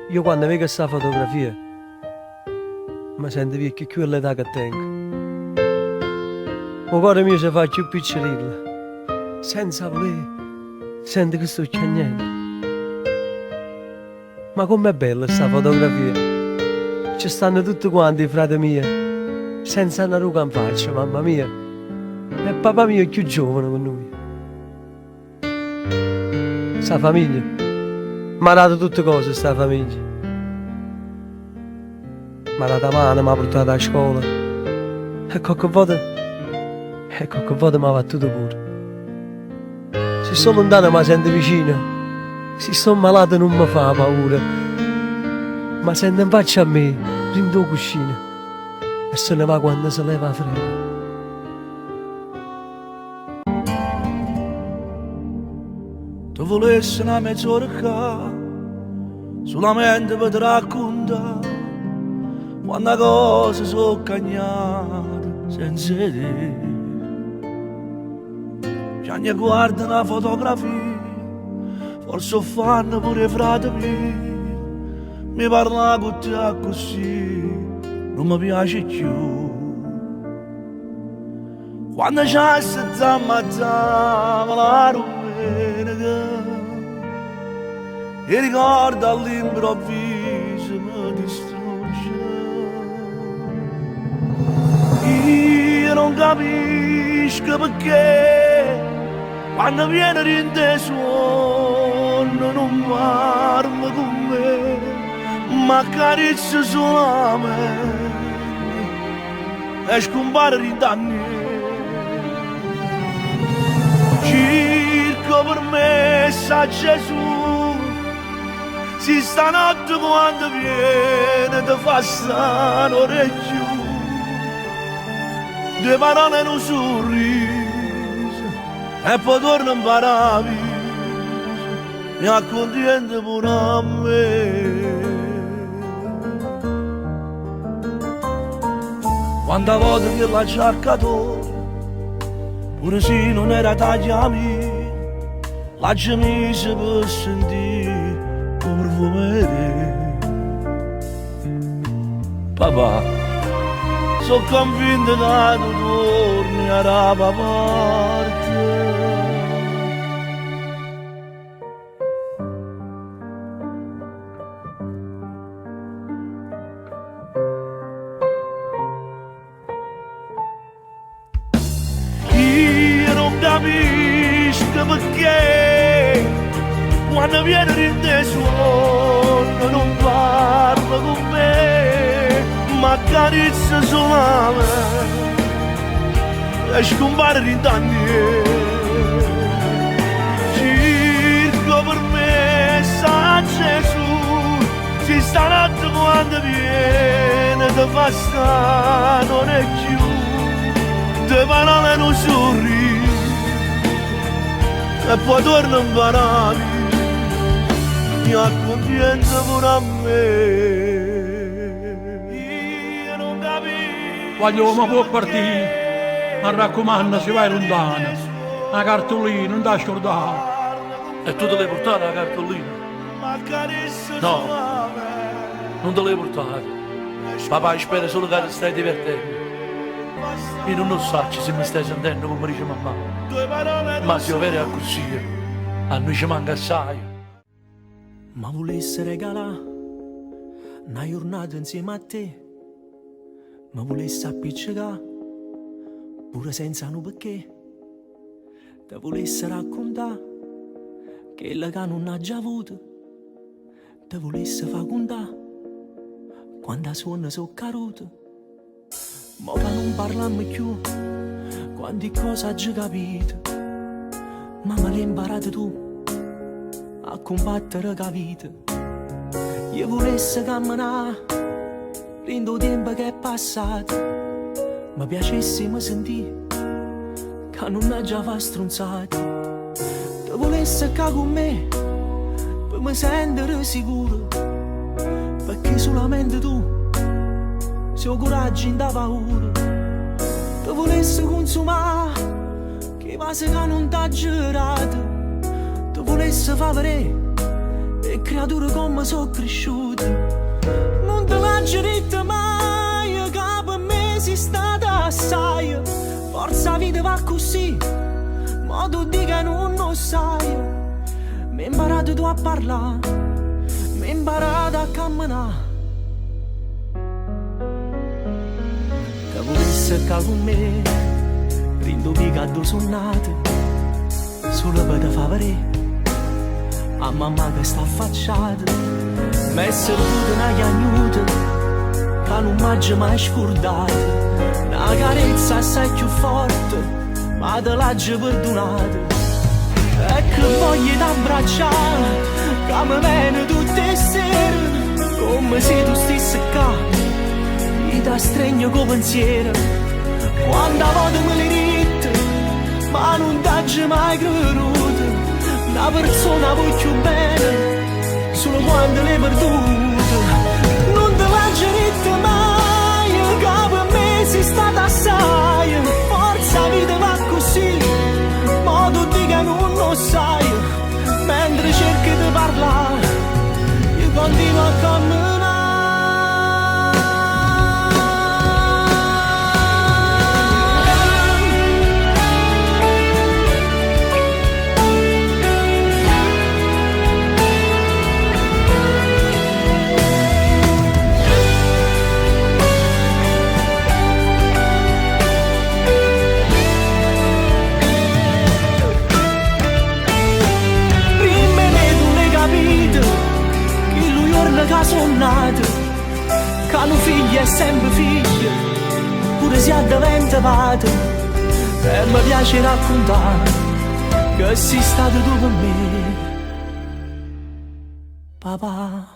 Io quando vedo questa fotografia mi sento vecchio più all'età che tengo. Il cuore mio si fa più piccolino, senza volere, sento che sto piangendo. Ma com'è bella questa fotografia! Ci stanno tutti quanti i frati miei, senza una ruga in faccia, mamma mia. E papà mio è più giovane con noi. Sta famiglia mi ha dato tutte cose, sta famiglia. Mi ha dato la mano, mi ha portato a scuola. E qualche volta mi ha battuto pure. Se sono lontano mi sento vicino. Se sono malato non mi fa paura. Ma sente in faccia a me, prendo il cuscino. E se ne va quando si leva freddo. Tu volessi una mezz'ora qua, solamente per te raccontare quante cose sono cagnate senza te. Già ne guarda una fotografia, forse fanno pure i frati miei. Mi parla con te così, non mi piace più. Quando c'è senza ammazzare la domenica e ricorda all'improvviso mi distrugge. Io non capisco perché quando viene rinteso non parla con me, ma accarezza solamente e scompare rindanni. Circo per me sa Gesù, si stanotte quando viene ti fa stare l'orecchio, due parole in un sorriso e poi torna in paradiso, mi accontenta pure a me. Quante volte che l'ha cercato, pure se non era tagliami, la gemise per sentire profumo di te. Papà, sono convinto che tu torni a rapa parte. Capisco perché quando viene rinteso non parla con me, ma accarezza solamente e scompare rindanni. Circo per me sa Gesù, si stanotte quando viene ti fa stare l'orecchio, due parole non sorride e poi torna in paradiso, mi accontenta pure a me. Io non capisco. Voglio ma può partire, mi raccomando si vai lontano, la cartolina non da scordare. E tu te l'hai portata la cartolina? No, non te l'hai portata. Papà spera solo che ti stai divertendo. Io non lo so se mi stai sentendo come dice mamma, ma se io vero è così, a noi ci manca assai. Ma volesse regalare una giornata insieme a te, ma volesse appiccicare pure senza un perché, te volesse raccontare che la che non ha già avuto, te volesse far contare quando suona sono caduto. Ma che non parliamo più, quante cose hai già capito, ma me l'hai imparato tu a combattere la vita. Io volessi camminare, prendo il tempo che è passato, mi piacessimo sentire che non ha già fatto stronzate. Te volessi che con me, per mi sentire sicuro, perché solamente tu se ho coraggio in da paura, te volessi consumare, che ma se che non t'ha girato, te volessi far vedere e creature come sono cresciute. Non te l'ho detto mai che per me sei stata assai. Forza vita va così, ma tu di che non lo sai. Mi hai imparato tu a parlare, mi hai imparato a camminare. Che volesse che con me, rindo mica due sonnate, solo per te favore. A mamma che sta affacciata, mi è servita una chiagnuta, che non m'ha mai scordata. Una carezza assai più forte, ma te l'ha già perdonata. E che voglia d'abbracciare, che mi viene tutte le sere, come se tu stessi qua, mi ti stregno con pensiero. Quando volte me le dite, ma non t'ha mai creduto. Una persona voglio bene, solo quando l'hai perduta. Non te l'ho detto mai, che per me sei stata assai. Forza vita va così, ma tu di che non lo sai. Mentre cerchi di parlare, io continuo a camminare. Che sono nato, che un figlio è sempre figlio, pure se diventa padre. E mi piace raccontare che sei stato tu per me, papà.